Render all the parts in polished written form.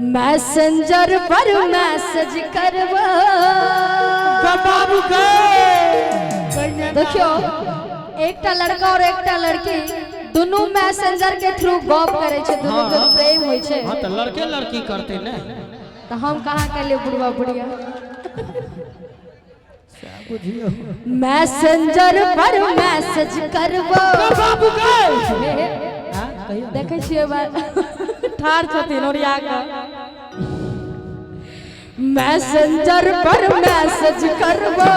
Messenger पर message करबो बाबू के देखियो एकटा लड़का और एकटा लड़की दोनों मैसेंजर के थ्रू गप करे छे, दोनों के प्रेम होय छे। हां तो लड़के लड़की करते ने, तो हम कहां के लिए बुढ़वा बुढ़िया बुझियो। मैसेंजर पर मैसेज करबो बाबू के हां देखे छियै बात ठार छथिन ओरिया के। मैसेंजर पर मैसेज करबो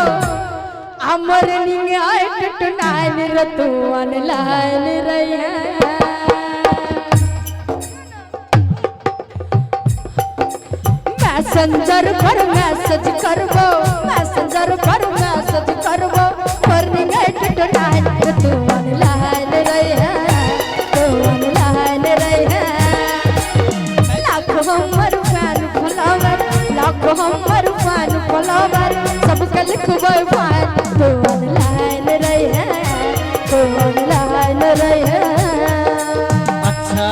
अमर नियाट टनाइन रतु ऑनलाइन रहे मैसेंजर पर मैसेज करबो, मैसेंजर पर मैसेज करबो पर नियाट टनाइन रतु ऑनलाइन रहे तो ऑनलाइन रहे। लाखों हमर फैन फॉलोवर, लाखों हमर फैन फॉलोवर सबके लिखबै फैन तो ऑनलाइन रहे तो ऑनलाइन रहे। अच्छा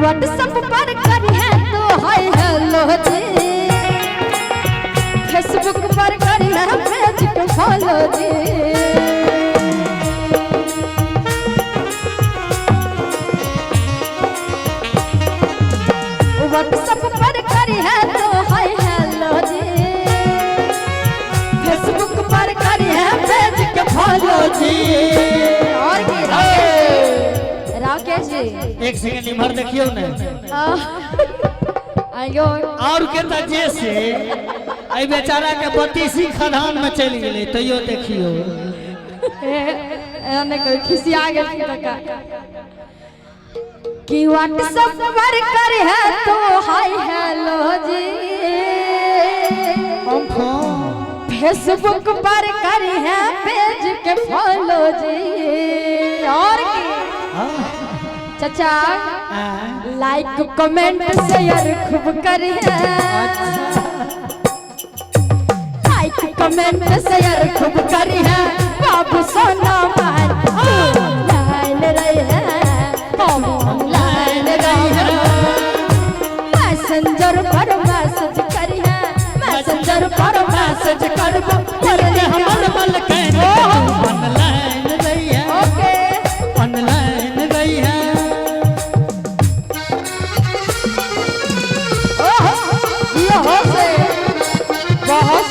व्हाट्सएप पर करी है तो हाय हेलो जी, फेसबुक पर करी है पेज को फॉलो जी। व्हाट्सएप पर करी है तो हाय हेलो जी, फेसबुक पर करी है पेज को फॉलो जी। और की राकेश जी एक सेकंड इमहर देखियो ने आयो और के त जैसे आई बेचारा के 32 खदान में चल गेले तइयो देखियो एने कोई खिसिया गेल तका कि व्हाट्सएप पर कर है तो हाय हेलो जी, हम फेसबुक पर कर है पेज के फॉलो जी। और की चाचा लाइक कमेंट शेयर खूब करी है, लाइक कमेंट शेयर खूब करी है बाबू सोना मान ऑनलाइन रही है हम ऑनलाइन रही है। मैसेंजर पर मैसेज करी है, मैसेंजर पर मैसेज करबो पर हमर बल के ऑनलाइन रही है ओके ऑनलाइन रही है। हो से बहुत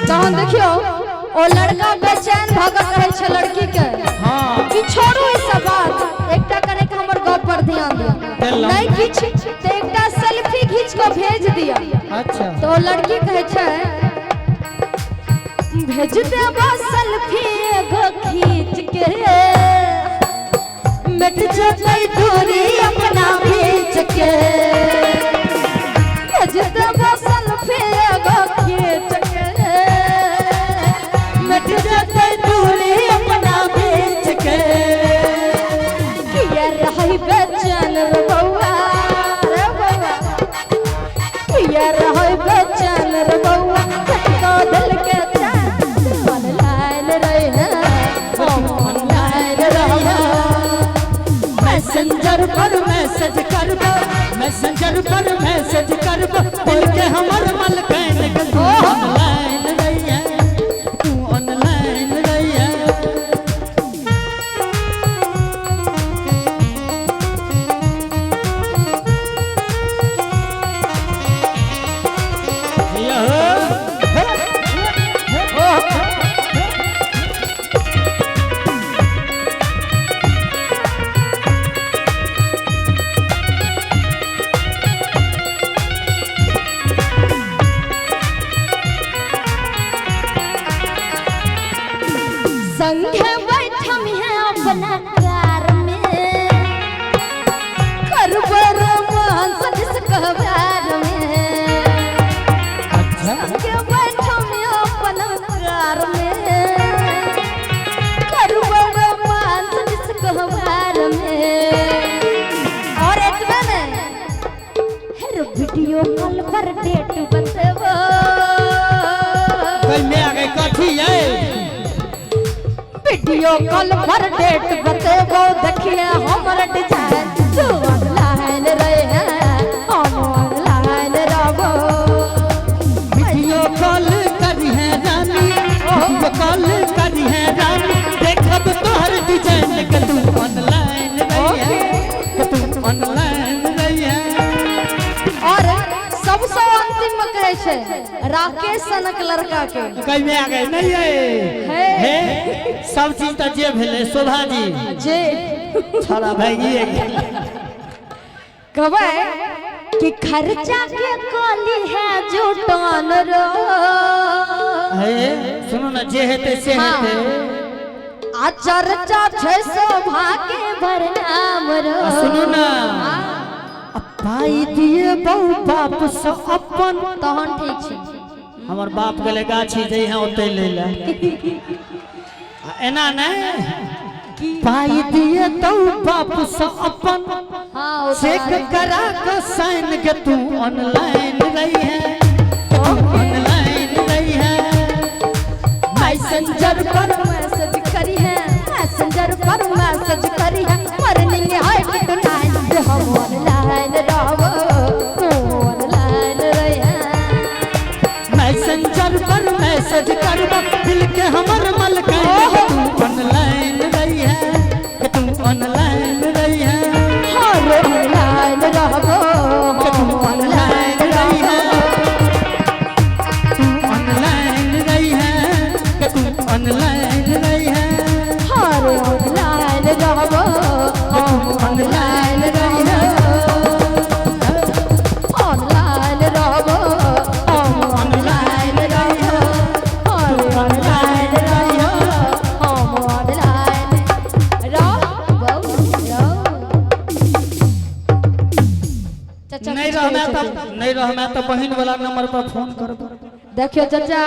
तहन देखियो ओ लड़का बेचैन भगत रहे छे लड़की के। हां कि छोड़ू ई सब बात, एकटा कने के हमर गप पर ध्यान दिया नहीं किछ तो एकटा सेल्फी खींच के भेज दिया। अच्छा तो लड़की कहे छे भेज देबो सेल्फी एगो खींच के मिट जतै दूरी अपना खींच के। भेज देबो सेल्फी एगो खींच के मिट जतै दूरी अपना खींच के। किया रही बेचैन रे बौआ किया रही बेचैन रे बौआ तो दिल के ऑनलाइन रही है ऑनलाइन रही है। मैसेंजर पर मैसेज करबो, मैसेंजर पर मैसेज करबो दिल के हमर मन के ऑनलाइन रही है तू ऑनलाइन रही है। संगे बैठम है अपना कार में करबो रोमांस डिस्कवर में अच्छा संगे बैठम है अपना कार में करबो रोमांस डिस्कवर में और इतना में हर वीडियो कॉल पर डेट बताओ कल में आ गई कथी है वीडियो कॉल पर डेट बताओ देखिए हमर डिजाइन तू ऑनलाइन रहे हैं हम ऑनलाइन रहबो वीडियो कॉल करी है रानी वीडियो कॉल करी है रानी देखब तोहर डिजाइन के तू ऑनलाइन रही है के तू ऑनलाइन रही है और सबसे अंतिम में कहे छे राकेश सनक लड़का के कई में आ गए नहीं है हे सब चीज तो जे भेले शोभा जी जे छोड़ा भाई ये कहबे कि खर्चा के काली है जुटान रो हे सुनो ना जे हेते से हेते आ चर्चा छे शोभा के भरनाम रो सुनो ना पाई दिए बहु बाप से अपन तहन ठीक छै हमर बाप गेले गाछी जई है ओते ले ले एना ने पाई दिए तो बाप से अपन हां चेक करा के साइन के तू ऑनलाइन रही है ऑनलाइन रही है मैसेंजर पर मैसेज करी है मैसेंजर पर मैसेज करी है मॉर्निंग है गुड नाइट हम ऑनलाइन रहबो ऑनलाइन रहे हैं मैसेंजर पर मैसेज करबा दिल के हमर मल के तू ऑनलाइन रही है कि तू ऑनलाइन रही है हम ऑनलाइन रहबो हम ऑनलाइन रही रहबो है तू ऑनलाइन रही है कि तू ऑनलाइन रही है हम ऑनलाइन रहबो हम ऑनलाइन रही है ऑनलाइन रहबो हम ऑनलाइन रही है हम ऑनलाइन रही है हम ऑनलाइन रहबो चाचा नहीं रहना तो बहन वाला नंबर पर फोन करबो देखियो चाचा